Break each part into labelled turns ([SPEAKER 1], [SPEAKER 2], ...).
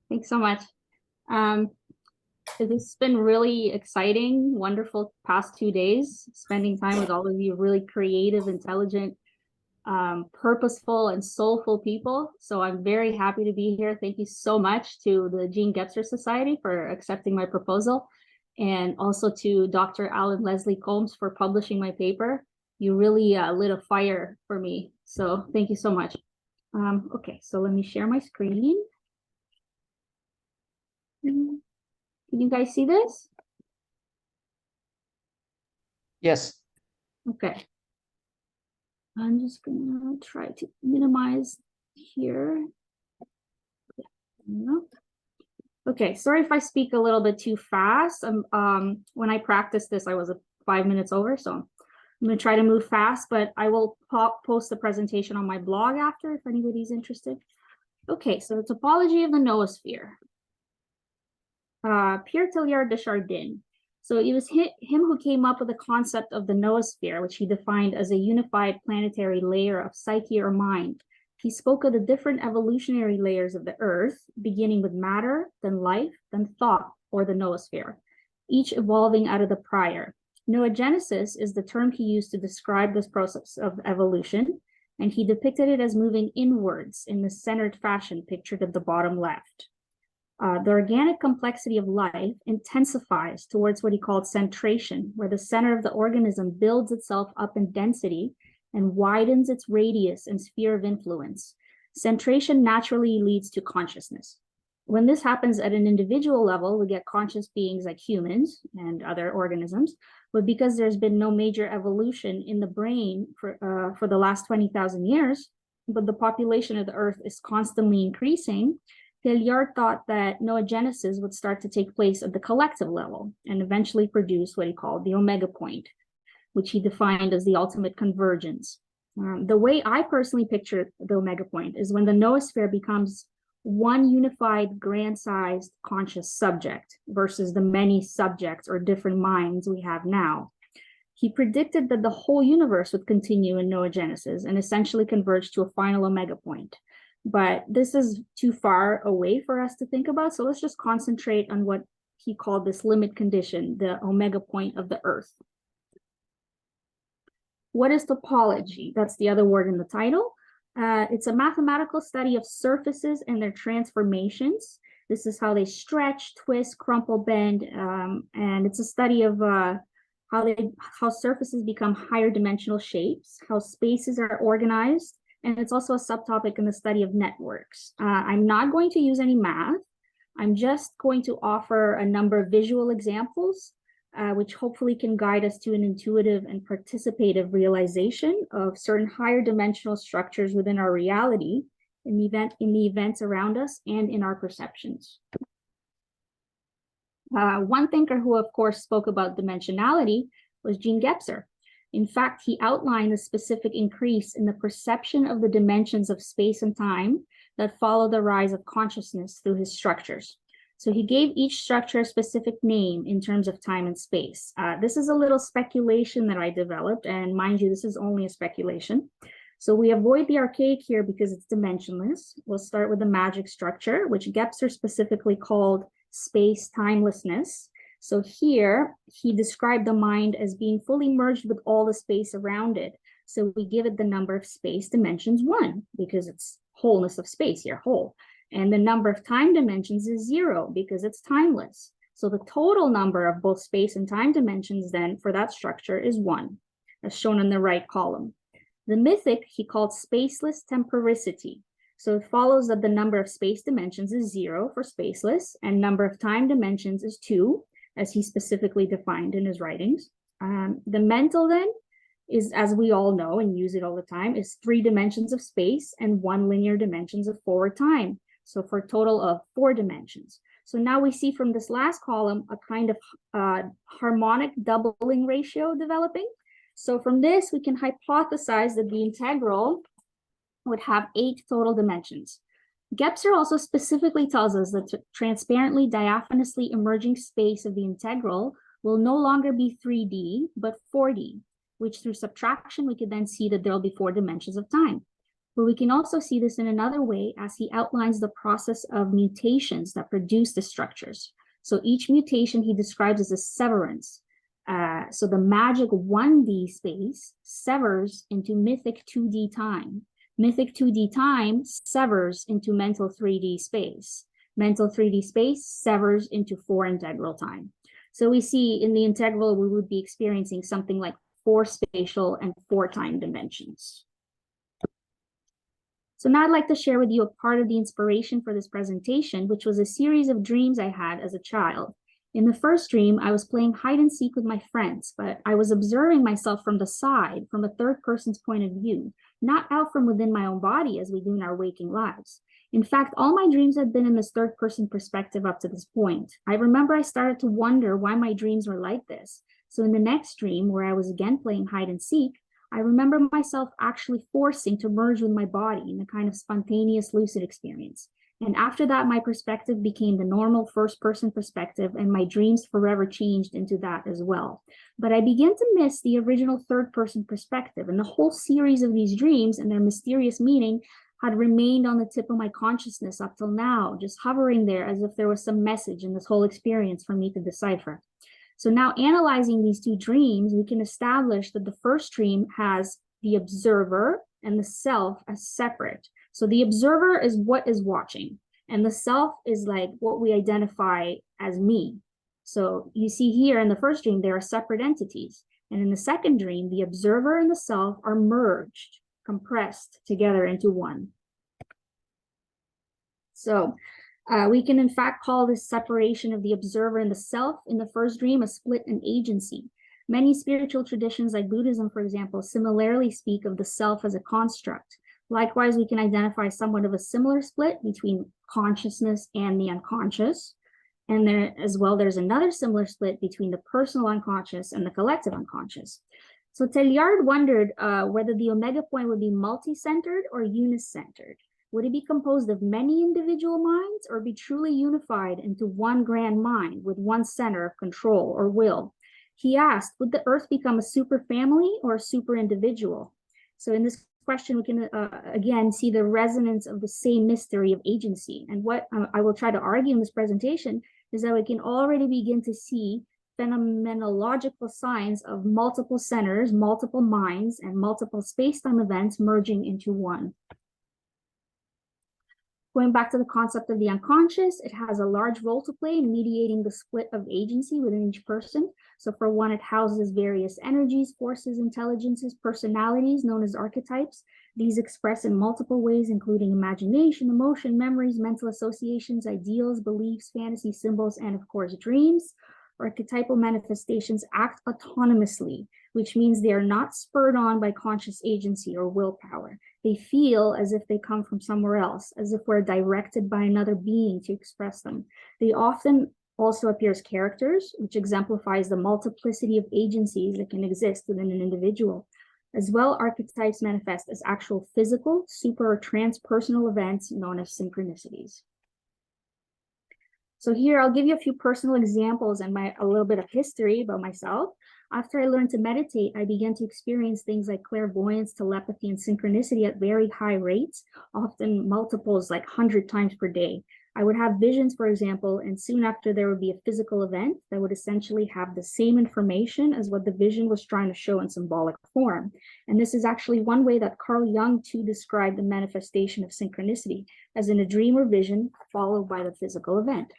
[SPEAKER 1] Thanks so much. This has been really exciting, wonderful past 2 days, spending time with all of you really creative, intelligent, purposeful, and soulful people. So I'm very happy to be here. Thank you so much to the Jean Gebser Society for accepting my proposal, and also to Dr. Alan Leslie Combs for publishing my paper. You really lit a fire for me. So thank you so much. Okay, so let me share my screen. Can you guys see this?
[SPEAKER 2] Yes.
[SPEAKER 1] Okay. I'm just gonna try to minimize here. Okay, sorry if I speak a little bit too fast. When I practiced this, I was 5 minutes over, so I'm gonna try to move fast, but I will post the presentation on my blog after if anybody's interested. Okay, so the topology of the noosphere. Pierre Teilhard de Chardin. So it was him who came up with the concept of the noosphere, which he defined as a unified planetary layer of psyche or mind. He spoke of the different evolutionary layers of the Earth, beginning with matter, then life, then thought, or the noosphere, each evolving out of the prior. Noogenesis is the term he used to describe this process of evolution, and he depicted it as moving inwards in the centered fashion pictured at the bottom left. The organic complexity of life intensifies towards what he called centration, where the center of the organism builds itself up in density and widens its radius and sphere of influence. Centration naturally leads to consciousness. When this happens at an individual level, we get conscious beings like humans and other organisms, but because there's been no major evolution in the brain for the last 20,000 years, but the population of the Earth is constantly increasing, Teilhard thought that noogenesis would start to take place at the collective level and eventually produce what he called the omega point, which he defined as the ultimate convergence. The way I personally picture the omega point is when the noosphere becomes one unified grand-sized conscious subject versus the many subjects or different minds we have now. He predicted that the whole universe would continue in noogenesis and essentially converge to a final omega point. But this is too far away for us to think about. So let's just concentrate on what he called this limit condition, the omega point of the Earth. What is topology? That's the other word in the title. It's a mathematical study of surfaces and their transformations. This is how they stretch, twist, crumple, bend, and it's a study of how surfaces become higher dimensional shapes, how spaces are organized, and it's also a subtopic in the study of networks. I'm not going to use any math. I'm just going to offer a number of visual examples, which hopefully can guide us to an intuitive and participative realization of certain higher dimensional structures within our reality, in the events around us and in our perceptions. One thinker who, of course, spoke about dimensionality was Jean Gebser. In fact, he outlined a specific increase in the perception of the dimensions of space and time that follow the rise of consciousness through his structures. So he gave each structure a specific name in terms of time and space. This is a little speculation that I developed, and mind you, this is only a speculation. So we avoid the archaic here because it's dimensionless. We'll start with the magic structure, which Gebser specifically called space timelessness. So here, he described the mind as being fully merged with all the space around it. So we give it the number of space dimensions 1, because it's wholeness of space here, whole. And the number of time dimensions is 0, because it's timeless. So the total number of both space and time dimensions then for that structure is 1, as shown in the right column. The mythic he called spaceless temporicity. So it follows that the number of space dimensions is 0 for spaceless, and number of time dimensions is 2, as he specifically defined in his writings. The mental then is, as we all know and use it all the time, is 3 dimensions of space and 1 linear dimensions of forward time. So for a total of 4 dimensions. So now we see from this last column a kind of harmonic doubling ratio developing. So from this, we can hypothesize that the integral would have 8 total dimensions. Gebser also specifically tells us that the transparently diaphanously emerging space of the integral will no longer be 3D, but 4D, which through subtraction, we could then see that there will be 4 dimensions of time. But we can also see this in another way as he outlines the process of mutations that produce the structures. So each mutation he describes as a severance. So the magic 1D space severs into mythic 2D time. Mythic 2D time severs into mental 3D space. Mental 3D space severs into 4 integral time. So we see in the integral, we would be experiencing something like 4 spatial and 4 time dimensions. So now I'd like to share with you a part of the inspiration for this presentation, which was a series of dreams I had as a child. In the first dream, I was playing hide and seek with my friends, but I was observing myself from the side, from a third person's point of view, not out from within my own body as we do in our waking lives. In fact, all my dreams had been in this third person perspective up to this point. I remember I started to wonder why my dreams were like this. So in the next dream, where I was again playing hide and seek, I remember myself actually forcing to merge with my body in a kind of spontaneous lucid experience. And after that, my perspective became the normal first-person perspective, and my dreams forever changed into that as well. But I began to miss the original third-person perspective, and the whole series of these dreams and their mysterious meaning had remained on the tip of my consciousness up till now, just hovering there as if there was some message in this whole experience for me to decipher. So now analyzing these two dreams, we can establish that the first dream has the observer and the self as separate. So the observer is what is watching, and the self is like what we identify as me. So you see here in the first dream, there are separate entities. And in the second dream, the observer and the self are merged, compressed together into one. So we can in fact call this separation of the observer and the self in the first dream a split in agency. Many spiritual traditions like Buddhism, for example, similarly speak of the self as a construct. Likewise, we can identify somewhat of a similar split between consciousness and the unconscious. And there as well, there's another similar split between the personal unconscious and the collective unconscious. So Teilhard wondered whether the omega point would be multi-centered or unicentered. Would it be composed of many individual minds or be truly unified into one grand mind with one center of control or will? He asked, would the earth become a super family or a super individual? So in this question, we can again see the resonance of the same mystery of agency. And what I will try to argue in this presentation is that we can already begin to see phenomenological signs of multiple centers, multiple minds, and multiple space-time events merging into one. Going back to the concept of the unconscious, it has a large role to play in mediating the split of agency within each person. So for one, it houses various energies, forces, intelligences, personalities known as archetypes. These express in multiple ways, including imagination, emotion, memories, mental associations, ideals, beliefs, fantasy, symbols, and of course, dreams. Archetypal manifestations act autonomously, which means they are not spurred on by conscious agency or willpower. They feel as if they come from somewhere else, as if we're directed by another being to express them. They often also appear as characters, which exemplifies the multiplicity of agencies that can exist within an individual. As well, archetypes manifest as actual physical, super or transpersonal events known as synchronicities. So here, I'll give you a few personal examples and a little bit of history about myself. After I learned to meditate, I began to experience things like clairvoyance, telepathy, and synchronicity at very high rates, often multiples like 100 times per day. I would have visions, for example, and soon after there would be a physical event that would essentially have the same information as what the vision was trying to show in symbolic form. And this is actually one way that Carl Jung too described the manifestation of synchronicity, as in a dream or vision followed by the physical event.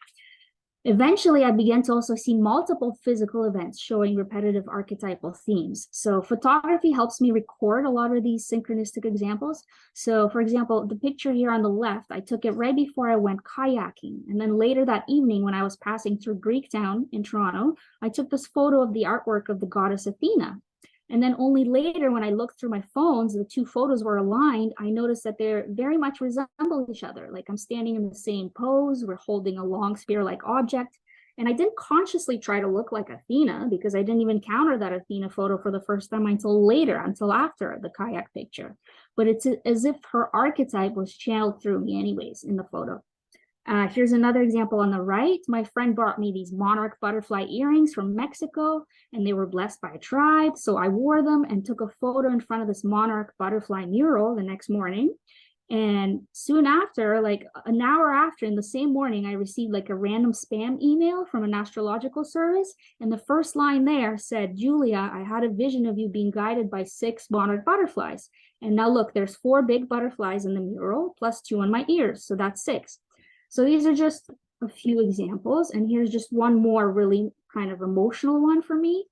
[SPEAKER 1] Eventually, I began to also see multiple physical events showing repetitive archetypal themes. So photography helps me record a lot of these synchronistic examples. So for example, the picture here on the left, I took it right before I went kayaking. And then later that evening, when I was passing through Greektown in Toronto, I took this photo of the artwork of the goddess Athena. And then only later, when I looked through my phones, the two photos were aligned. I noticed that they very much resemble each other. Like I'm standing in the same pose, we're holding a long spear-like object. And I didn't consciously try to look like Athena because I didn't even encounter that Athena photo for the first time until later, until after the kayak picture. But it's as if her archetype was channeled through me anyways in the photo. Here's another example on the right. My friend brought me these monarch butterfly earrings from Mexico, and they were blessed by a tribe. So I wore them and took a photo in front of this monarch butterfly mural the next morning. And soon after, like an hour after, in the same morning, I received like a random spam email from an astrological service. And the first line there said, Julia, I had a vision of you being guided by 6 monarch butterflies. And now look, there's 4 big butterflies in the mural, plus 2 on my ears. So that's 6. So these are just a few examples. And here's just one more really kind of emotional one for me.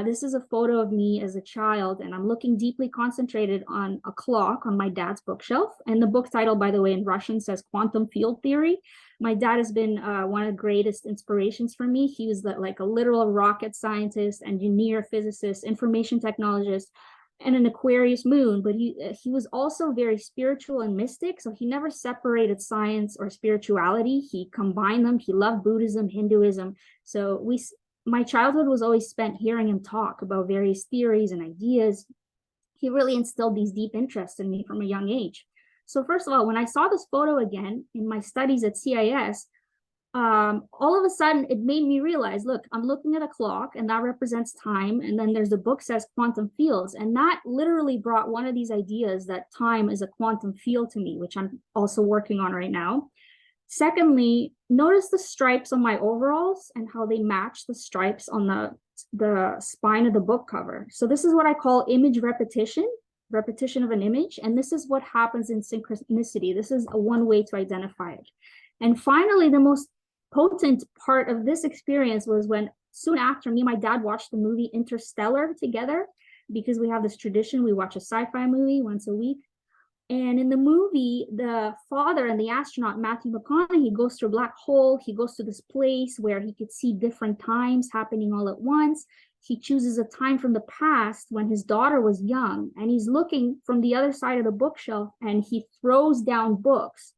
[SPEAKER 1] This is a photo of me as a child, and I'm looking deeply concentrated on a clock on my dad's bookshelf. And the book title, by the way, in Russian says Quantum Field Theory. My dad has been one of the greatest inspirations for me. He was like a literal rocket scientist, engineer, physicist, information technologist, and an Aquarius moon. But he was also very spiritual and mystic. So he never separated science or spirituality. He combined them. He loved Buddhism, Hinduism. So my childhood was always spent hearing him talk about various theories and ideas. He really instilled these deep interests in me from a young age. So first of all, when I saw this photo again in my studies at CIS, all of a sudden it made me realize, look, I'm looking at a clock and that represents time. And then there's the book says quantum fields. And that literally brought one of these ideas that time is a quantum field to me, which I'm also working on right now. Secondly, notice the stripes on my overalls and how they match the stripes on the spine of the book cover. So this is what I call image repetition of an image. And this is what happens in synchronicity. This is one way to identify it. And finally, the most potent part of this experience was when soon after me and my dad watched the movie Interstellar together, because we have this tradition, we watch a sci-fi movie once a week. And in the movie, the father and the astronaut, Matthew McConaughey, goes to a black hole. He goes to this place where he could see different times happening all at once. He chooses a time from the past when his daughter was young, and he's looking from the other side of the bookshelf, and he throws down books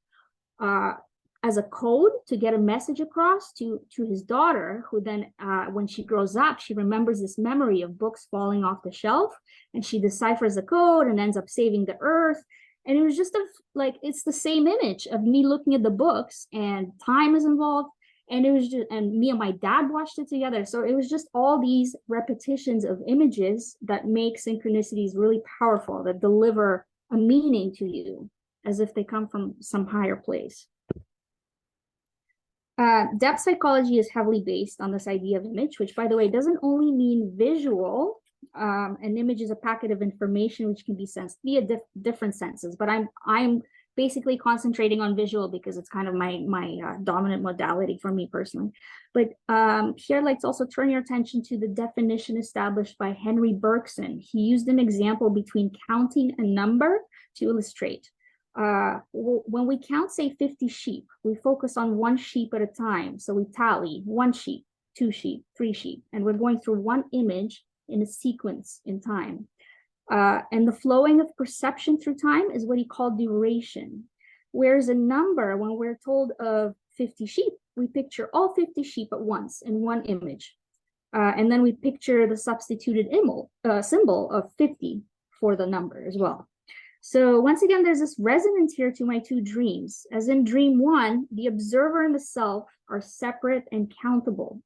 [SPEAKER 1] as a code to get a message across to his daughter, who then, when she grows up, she remembers this memory of books falling off the shelf, and she deciphers the code and ends up saving the earth. And it was just like, it's the same image of me looking at the books, and time is involved. And it was just, and me and my dad watched it together. So it was just all these repetitions of images that make synchronicities really powerful, that deliver a meaning to you as if they come from some higher place. Depth psychology is heavily based on this idea of image, which, by the way, doesn't only mean visual. An image is a packet of information which can be sensed via different senses, but I'm basically concentrating on visual because it's kind of my dominant modality for me personally. But here I'd like to also turn your attention to the definition established by Henri Bergson. He used an example between counting a number to illustrate. When we count, say, 50 sheep, we focus on one sheep at a time. So we tally 1 sheep, 2 sheep, 3 sheep, and we're going through one image in a sequence in time. And the flowing of perception through time is what he called duration. Whereas a number, when we're told of 50 sheep, we picture all 50 sheep at once in one image. And then we picture the substituted symbol of 50 for the number as well. So once again, there's this resonance here to my 2 dreams. As in dream 1, the observer and the self are separate and countable.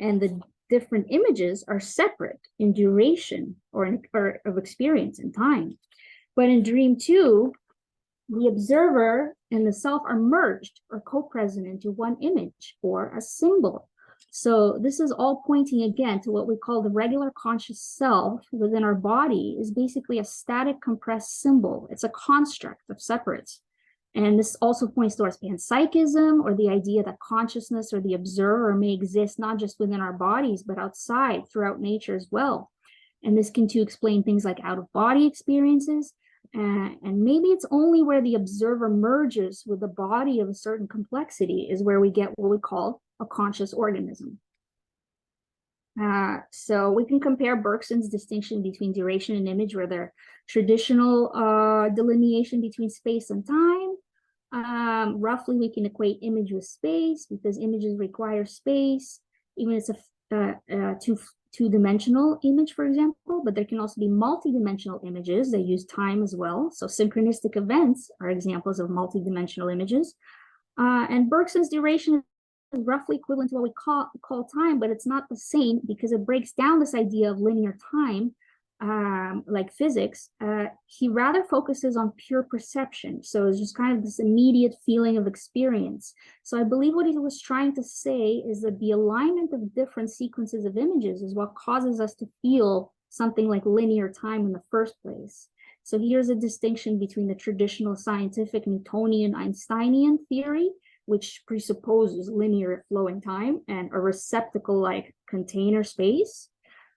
[SPEAKER 1] And the different images are separate in duration or of experience in time. But in dream 2, the observer and the self are merged or co-present into one image or a symbol. So this is all pointing again to what we call the regular conscious self within our body is basically a static compressed symbol. It's a construct of separates. And this also points towards panpsychism, or the idea that consciousness or the observer may exist not just within our bodies, but outside throughout nature as well. And this can too explain things like out-of-body experiences. And maybe it's only where the observer merges with the body of a certain complexity is where we get what we call a conscious organism. So we can compare Bergson's distinction between duration and image, where they're traditional delineation between space and time. Roughly, we can equate image with space because images require space, even if it's a two-dimensional image, for example, but there can also be multi-dimensional images that use time as well. So synchronistic events are examples of multi-dimensional images. And Bergson's duration is roughly equivalent to what we call time, but it's not the same because it breaks down this idea of linear time, like physics. He rather focuses on pure perception. So it's just kind of this immediate feeling of experience. So I believe what he was trying to say is that the alignment of different sequences of images is what causes us to feel something like linear time in the first place. So here's a distinction between the traditional scientific Newtonian Einsteinian theory, which presupposes linear flowing time and a receptacle-like container space.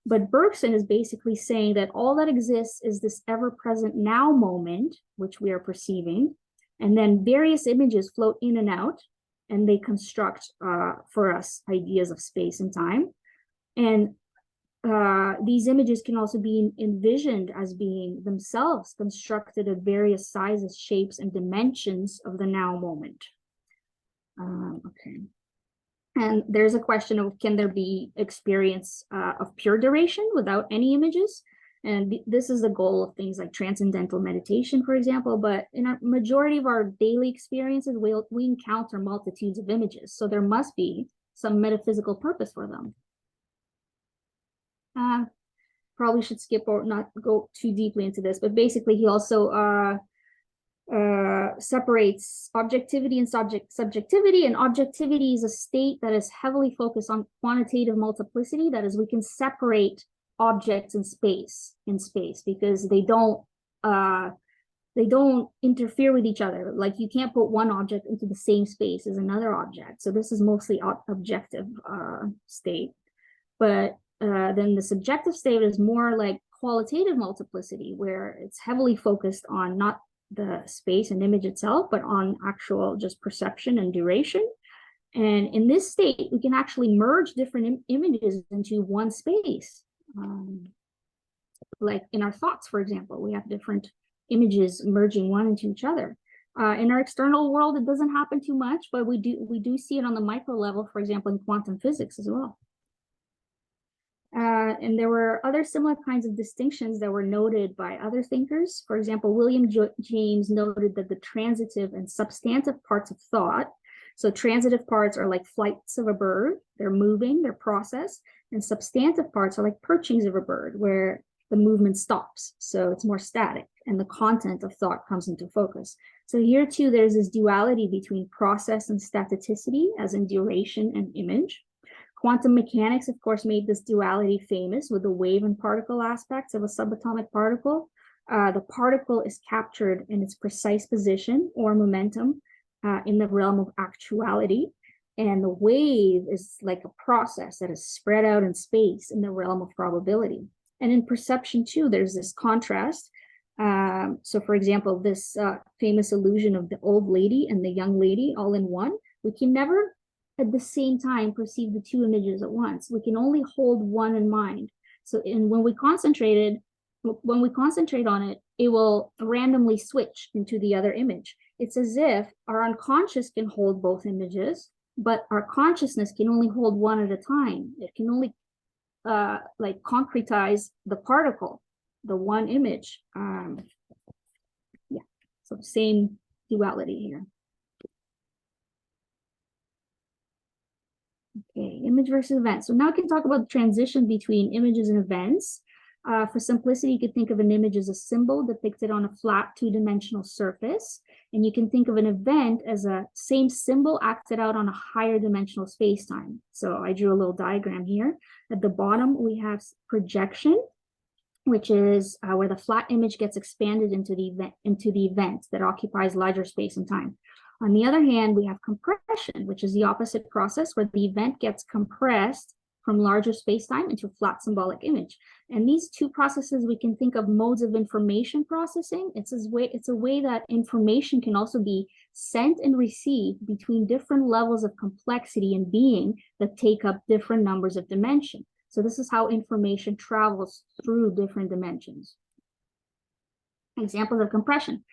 [SPEAKER 1] But Bergson is basically saying that all that exists is this ever-present now moment, which we are perceiving, and then various images float in and out, and they construct for us ideas of space and time. And these images can also be envisioned as being themselves constructed of various sizes, shapes, and dimensions of the now moment. Okay. And there's a question of, can there be experience of pure duration without any images? And this is the goal of things like transcendental meditation, for example. But in a majority of our daily experiences, we encounter multitudes of images. So there must be some metaphysical purpose for them. Probably should skip or not go too deeply into this, but basically he also separates objectivity and subjectivity. And objectivity is a state that is heavily focused on quantitative multiplicity. That is, we can separate objects in space because they don't interfere with each other. Like you can't put one object into the same space as another object. So this is mostly objective state. But then the subjective state is more like qualitative multiplicity, where it's heavily focused on not the space and image itself, but on actual just perception and duration. And in this state, we can actually merge different images into one space. Like in our thoughts, for example, we have different images merging one into each other. In our external world, it doesn't happen too much, but we do see it on the micro level, for example, in quantum physics as well. And there were other similar kinds of distinctions that were noted by other thinkers. For example, William James noted that the transitive and substantive parts of thought, so transitive parts are like flights of a bird, they're moving, they're processed, and substantive parts are like perchings of a bird, where the movement stops, so it's more static, and the content of thought comes into focus. So here too, there's this duality between process and staticity, as in duration and image. Quantum mechanics, of course, made this duality famous with the wave and particle aspects of a subatomic particle. The particle is captured in its precise position or momentum in the realm of actuality, and the wave is like a process that is spread out in space in the realm of probability. And in perception too, there's this contrast. So for example, this famous illusion of the old lady and the young lady all in one, we can never at the same time perceive the two images at once. We can only hold one in mind. So when we concentrate on it, it will randomly switch into the other image. It's as if our unconscious can hold both images, but our consciousness can only hold one at a time. It can only like concretize the particle, the one image. Yeah, so same duality here. Okay, image versus event. So now I can talk about the transition between images and events. For simplicity, you could think of an image as a symbol depicted on a flat two-dimensional surface. And you can think of an event as a same symbol acted out on a higher dimensional space-time. So I drew a little diagram here. At the bottom, we have projection, which is where the flat image gets expanded into the event that occupies larger space and time. On the other hand, we have compression, which is the opposite process, where the event gets compressed from larger space-time into a flat symbolic image. And these two processes, we can think of modes of information processing. It's a way that information can also be sent and received between different levels of complexity and being that take up different numbers of dimension. So this is how information travels through different dimensions. Examples of compression.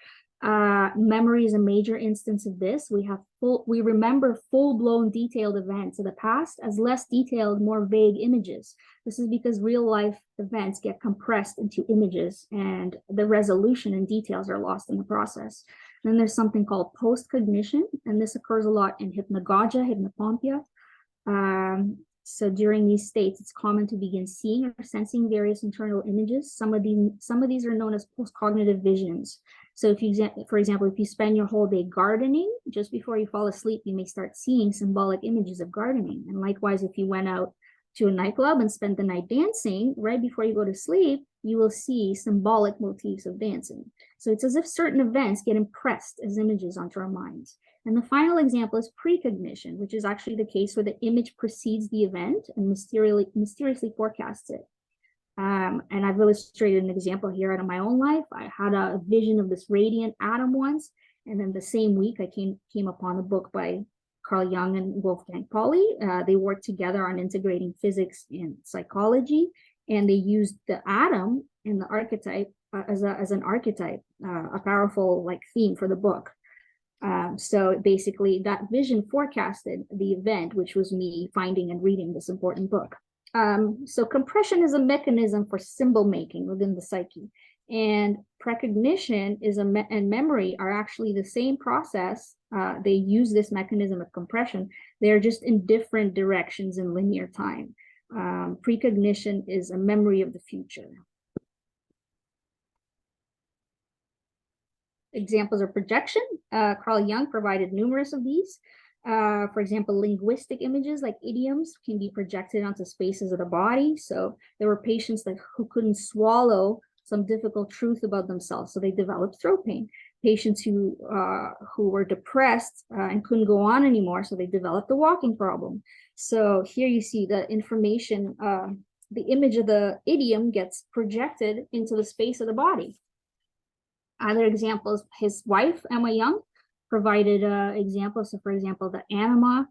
[SPEAKER 1] Memory is a major instance of this. We remember full-blown detailed events of the past as less detailed, more vague images. This is because real-life events get compressed into images, and the resolution and details are lost in the process. Then there's something called post-cognition, and this occurs a lot in hypnagogia, hypnopompia. So during these states, it's common to begin seeing or sensing various internal images. Some of these are known as post-cognitive visions. So if you, for example, if you spend your whole day gardening, just before you fall asleep, you may start seeing symbolic images of gardening. And likewise, if you went out to a nightclub and spent the night dancing, right before you go to sleep, you will see symbolic motifs of dancing. So it's as if certain events get impressed as images onto our minds. And the final example is precognition, which is actually the case where the image precedes the event and mysteriously forecasts it. And I've illustrated an example here out of my own life. I had a vision of this radiant atom once, and then the same week I came upon a book by Carl Jung and Wolfgang Pauli. They worked together on integrating physics and psychology, and they used the atom and the archetype as an archetype, a powerful theme for the book. So basically that vision forecasted the event, which was me finding and reading this important book. So compression is a mechanism for symbol making within the psyche, and precognition and memory are actually the same process. They use this mechanism of compression. They're just in different directions in linear time. Precognition is a memory of the future. Examples of projection. Carl Jung provided numerous of these. For example, linguistic images like idioms can be projected onto spaces of the body. So there were patients who couldn't swallow some difficult truth about themselves, so they developed throat pain. Patients who were depressed and couldn't go on anymore, so they developed a walking problem. So here you see the information, the image of the idiom gets projected into the space of the body. Other examples, his wife, Emma Young, provided examples. So for example, the anima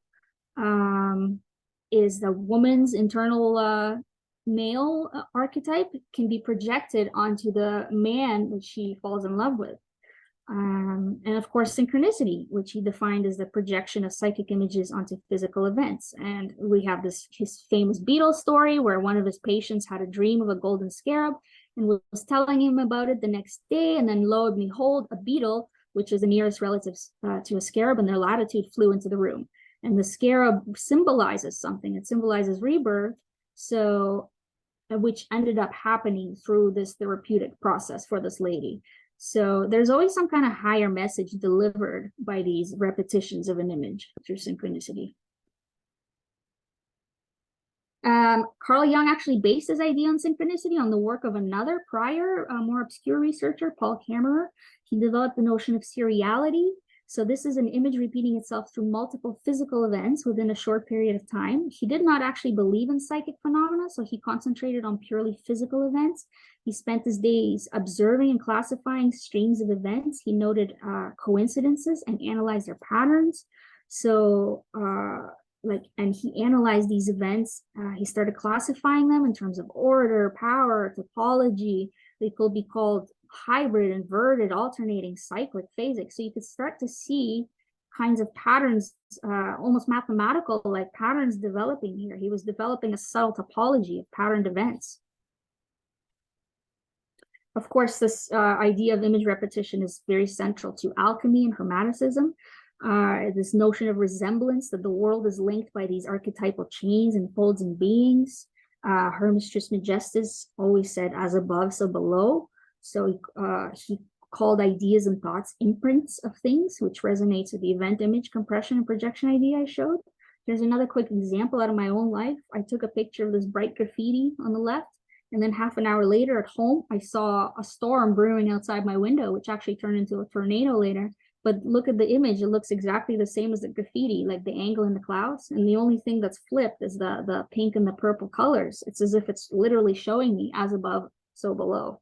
[SPEAKER 1] is the woman's internal male archetype, can be projected onto the man that she falls in love with. And of course, synchronicity, which he defined as the projection of psychic images onto physical events. And we have his famous Beatles story where one of his patients had a dream of a golden scarab and was telling him about it the next day. And then lo and behold, a beetle, which is the nearest relative to a scarab in their latitude, flew into the room. And the scarab symbolizes something. It symbolizes rebirth. So, which ended up happening through this therapeutic process for this lady. So there's always some kind of higher message delivered by these repetitions of an image through synchronicity. Carl Jung actually based his idea on synchronicity on the work of another prior, more obscure researcher, Paul Kammerer. He developed the notion of seriality. So this is an image repeating itself through multiple physical events within a short period of time. He did not actually believe in psychic phenomena, so he concentrated on purely physical events. He spent his days observing and classifying streams of events. He noted coincidences and analyzed their patterns. So and he analyzed these events. He started classifying them in terms of order, power, topology. They could be called hybrid, inverted, alternating, cyclic, phasic. So you could start to see kinds of patterns, almost mathematical like patterns developing here. He was developing a subtle topology of patterned events. Of course, this idea of image repetition is very central to alchemy and hermeticism. This notion of resemblance, that the world is linked by these archetypal chains and folds and beings. Hermes Trismegistus always said, as above, so below. So he called ideas and thoughts imprints of things, which resonates with the event, image, compression, and projection idea I showed. There's another quick example out of my own life. I took a picture of this bright graffiti on the left, and then half an hour later at home, I saw a storm brewing outside my window, which actually turned into a tornado later. But look at the image, it looks exactly the same as the graffiti, like the angle in the clouds. And the only thing that's flipped is the pink and the purple colors. It's as if it's literally showing me as above, so below.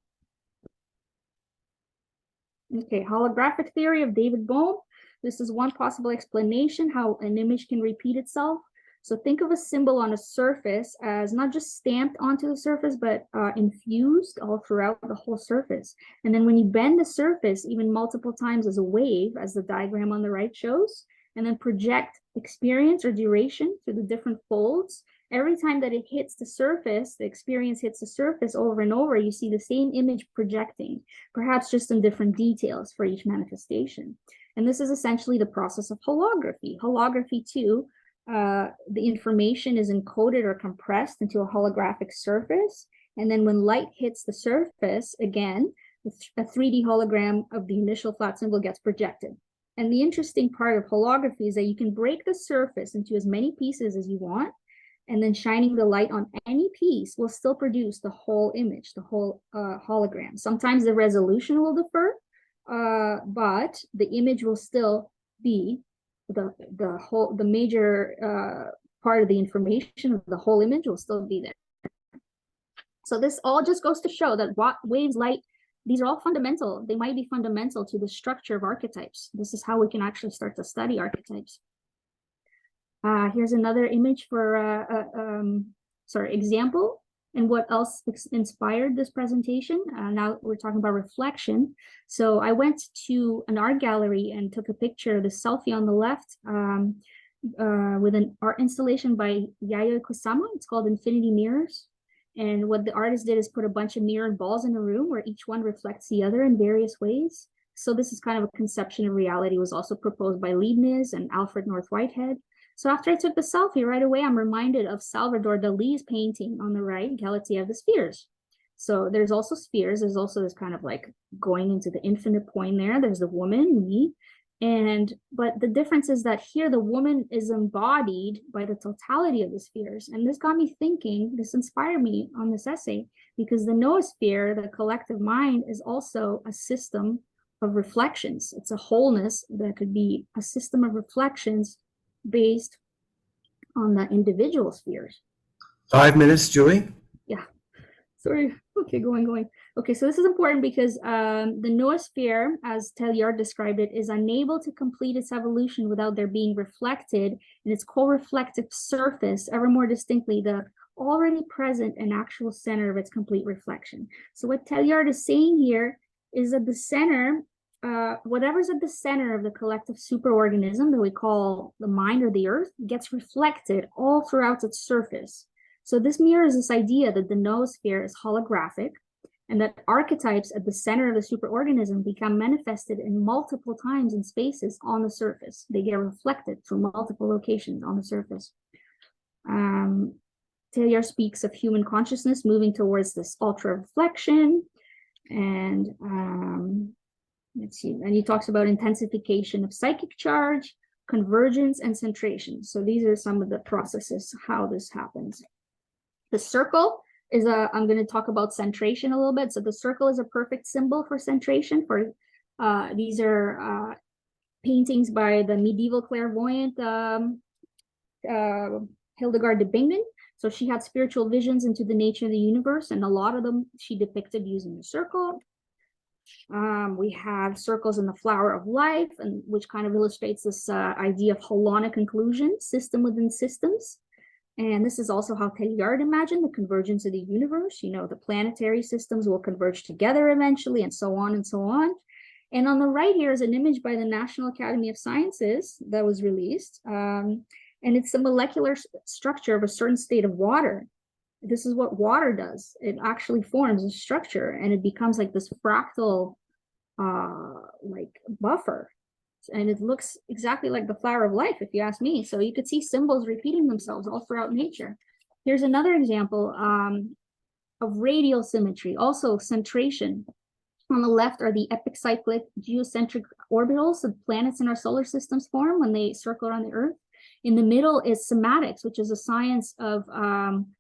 [SPEAKER 1] Okay, holographic theory of David Bohm. This is one possible explanation how an image can repeat itself. So think of a symbol on a surface as not just stamped onto the surface, but infused all throughout the whole surface. And then when you bend the surface even multiple times as a wave, as the diagram on the right shows, and then project experience or duration through the different folds, every time that it hits the surface, the experience hits the surface over and over, you see the same image projecting, perhaps just in different details for each manifestation. And this is essentially the process of holography. Holography too, the information is encoded or compressed into a holographic surface. And then when light hits the surface, again, a 3D hologram of the initial flat symbol gets projected. And the interesting part of holography is that you can break the surface into as many pieces as you want, and then shining the light on any piece will still produce the whole image, the whole hologram. Sometimes the resolution will differ, but the image will still be the major part of the information of the whole image will still be there. So this all just goes to show that waves, light, these are all fundamental. They might be fundamental to the structure of archetypes. This is how we can actually start to study archetypes. Here's another image for, example, and what else inspired this presentation. Now we're talking about reflection. So I went to an art gallery and took a picture of the selfie on the left with an art installation by Yayoi Kusama. It's called Infinity Mirrors. And what the artist did is put a bunch of mirrored balls in a room where each one reflects the other in various ways. So this is kind of a conception of reality. It was also proposed by Leibniz and Alfred North Whitehead. So after I took the selfie, right away, I'm reminded of Salvador Dali's painting on the right, Galatea of the Spheres. So there's also spheres. There's also this kind of like going into the infinite point there. There's the woman, me. But the difference is that here the woman is embodied by the totality of the spheres. And this got me thinking, this inspired me on this essay, because the noosphere, the collective mind, is also a system of reflections. It's a wholeness that could be a system of reflections based on the individual spheres.
[SPEAKER 2] 5 minutes, Julie?
[SPEAKER 1] Yeah. Sorry. Okay, going. Okay, so this is important because the noosphere, as Teilhard described it, is unable to complete its evolution without there being reflected in its co-reflective surface ever more distinctly the already present and actual center of its complete reflection. So what Teilhard is saying here is that the center, whatever's at the center of the collective superorganism that we call the mind or the earth, gets reflected all throughout its surface. So this mirrors this idea that the noosphere is holographic and that archetypes at the center of the superorganism become manifested in multiple times in spaces on the surface. They get reflected through multiple locations on the surface. Teilhard speaks of human consciousness moving towards this ultra reflection, and let's see, and he talks about intensification of psychic charge, convergence, and centration. So these are some of the processes, how this happens. The circle is I'm going to talk about centration a little bit. So the circle is a perfect symbol for centration. These are paintings by the medieval clairvoyant Hildegard de Bingen. So she had spiritual visions into the nature of the universe, and a lot of them she depicted using the circle. We have circles in the flower of life, and which kind of illustrates this idea of holonic inclusion, system within systems. And this is also how Teilhard imagined the convergence of the universe. You know, the planetary systems will converge together eventually, and so on and so on. And on the right here is an image by the National Academy of Sciences that was released. And it's a molecular structure of a certain state of water. This is what water does. It actually forms a structure, and it becomes like this fractal like buffer. And it looks exactly like the flower of life, if you ask me. So you could see symbols repeating themselves all throughout nature. Here's another example of radial symmetry, also centration. On the left are the epicyclic geocentric orbitals that planets in our solar systems form when they circle around the Earth. In the middle is cymatics, which is a science of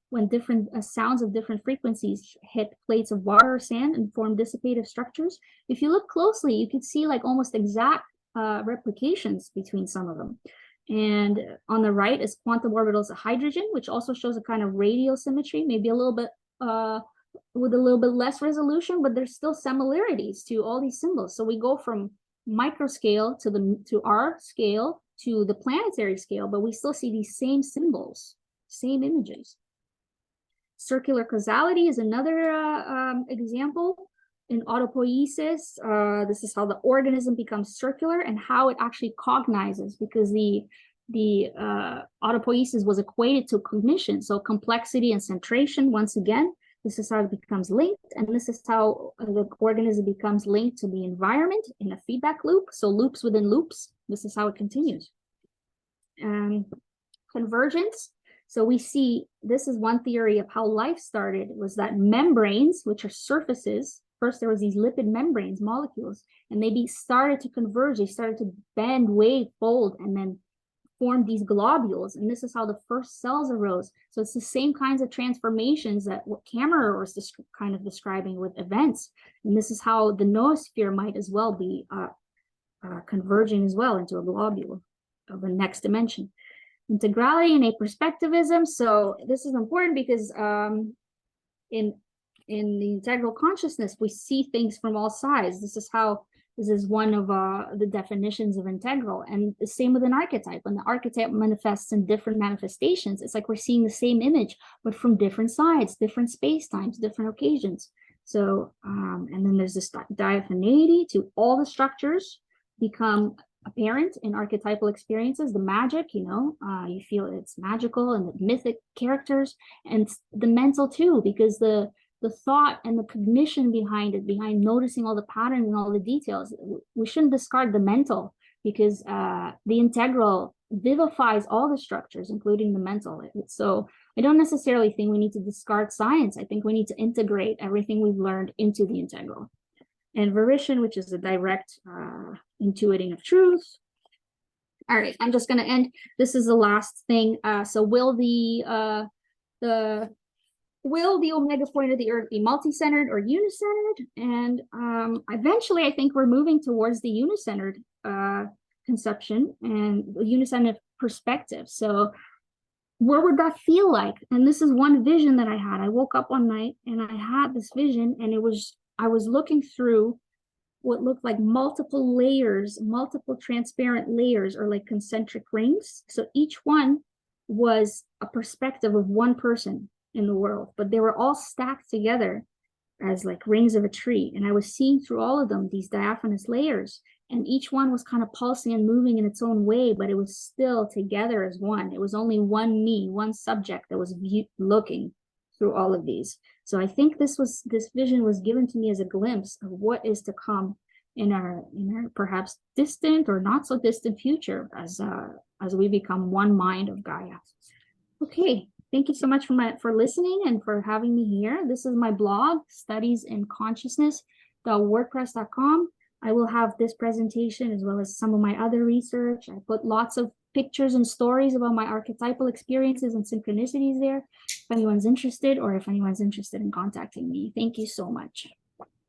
[SPEAKER 1] when different sounds of different frequencies hit plates of water or sand and form dissipative structures. If you look closely, you can see like almost exact replications between some of them. And on the right is quantum orbitals of hydrogen, which also shows a kind of radial symmetry, maybe a little bit with a little bit less resolution, but there's still similarities to all these symbols. So we go from microscale to our scale to the planetary scale, but we still see these same symbols, same images. Circular causality is another example. In autopoiesis, this is how the organism becomes circular and how it actually cognizes, because the the autopoiesis was equated to cognition. So complexity and centration, once again, this is how it becomes linked. And this is how the organism becomes linked to the environment in a feedback loop. So loops within loops. This is how it continues. Convergence. So we see, this is one theory of how life started, was that membranes, which are surfaces, first there was these lipid membranes, molecules, and they started to converge. They started to bend, wave, fold, and then formed these globules, and this is how the first cells arose. So it's the same kinds of transformations that what Kammerer was kind of describing with events, and this is how the noosphere might as well be converging as well into a globule of the next dimension. Integrality and aperspectivism. So this is important because in the integral consciousness, we see things from all sides. This is one of the definitions of integral. And the same with an archetype. When the archetype manifests in different manifestations, it's like we're seeing the same image, but from different sides, different space times, different occasions. So, and then there's this diaphaneity to all the structures become apparent in archetypal experiences. The magic, you feel it's magical, and the mythic characters, and the mental too, because the thought and the cognition behind it, behind noticing all the patterns and all the details, we shouldn't discard the mental, because the integral vivifies all the structures, including the mental. So I don't necessarily think we need to discard science. I think we need to integrate everything we've learned into the integral. And volition, which is a direct intuiting of truth. All right, I'm just going to end. This is the last thing. So will the omega point of the Earth be multi-centered or unicentered? And eventually, I think we're moving towards the unicentered conception and the unicentered perspective. So what would that feel like? And this is one vision that I had. I woke up one night and I had this vision, and I was looking through what looked like multiple layers, multiple transparent layers, or like concentric rings. So each one was a perspective of one person in the world, but they were all stacked together as like rings of a tree. And I was seeing through all of them, these diaphanous layers, and each one was kind of pulsing and moving in its own way, but it was still together as one. It was only one me, one subject that was looking through all of these. So I think this vision was given to me as a glimpse of what is to come in our perhaps distant or not so distant future as we become one mind of Gaia. Okay, thank you so much for listening and for having me here. This is my blog, studiesinConsciousness.wordpress.com. I will have this presentation as well as some of my other research. I put lots of pictures and stories about my archetypal experiences and synchronicities there, if anyone's interested, or if anyone's interested in contacting me. Thank you so much.